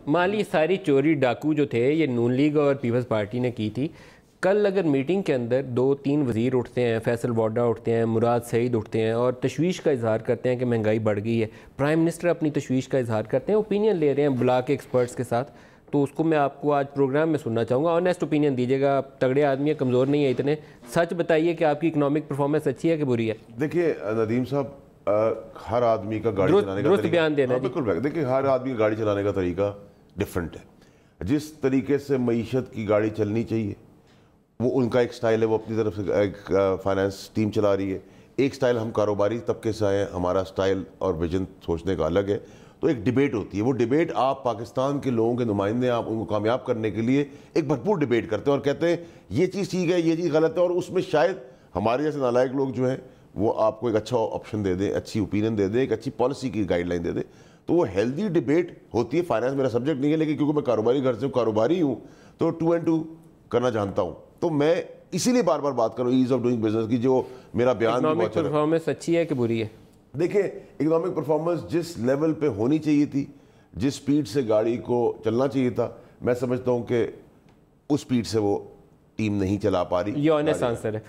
माली सारी चोरी डाकू जो थे ये नून लीग और पीपल्स पार्टी ने की थी। कल अगर मीटिंग के अंदर 2-3 वज़ीर उठते हैं, फैसल वाडा उठते हैं, मुराद सईद उठते हैं और तशवीश का इजहार करते हैं कि महंगाई बढ़ गई है, प्राइम मिनिस्टर अपनी तशवीश का इजहार करते हैं, ओपिनियन ले रहे हैं बुला के एक्सपर्ट्स के साथ, तो उसको मैं आपको आज प्रोग्राम में सुनना चाहूँगा। ऑनेस्ट ओपिनियन दीजिएगा, आप तगड़े आदमी है, कमज़ोर नहीं है इतने, सच बताइए कि आपकी इकनॉमिक परफॉर्मेंस अच्छी है कि बुरी है। देखिए नदीम साहब, हर आदमी का गाड़ी चलाने का तरीका, बयान देना। बिल्कुल, देखिए हर आदमी का गाड़ी चलाने का तरीका डिफरेंट है। जिस तरीके से मईशत की गाड़ी चलनी चाहिए वो उनका एक स्टाइल है, वो अपनी तरफ से एक फाइनेंस टीम चला रही है। एक स्टाइल, हम कारोबारी तबके से आए हैं, हमारा स्टाइल और विजन सोचने का अलग है। तो एक डिबेट होती है, वो डिबेट आप पाकिस्तान के लोगों के नुमाइंदे, आप उनको कामयाब करने के लिए एक भरपूर डिबेट करते हैं और कहते हैं ये चीज़ ठीक है, ये चीज़ गलत है, और उसमें शायद हमारे जैसे नालायक लोग जो हैं वो आपको एक अच्छा ऑप्शन दे दें, अच्छी ओपिनियन दे दें, एक अच्छी पॉलिसी की गाइडलाइन दे दें। तो वो हेल्दी डिबेट होती है। फाइनेंस मेरा सब्जेक्ट नहीं है, लेकिन क्योंकि मैं कारोबारी घर से कारोबारी हूँ तो 2 and 2 करना जानता हूँ। तो मैं इसीलिए बार बार बात करूँ ईज ऑफ डूइंग बिजनेस की, जो मेरा बयान इकोनॉमिक परफॉर्मेंस अच्छी है कि बुरी है? देखिए, इकोनॉमिक परफॉर्मेंस जिस लेवल पे होनी चाहिए थी, जिस स्पीड से गाड़ी को चलना चाहिए था, मैं समझता हूँ कि उस स्पीड से वो टीम नहीं चला पा रही। ये ऑनेस्ट आंसर है।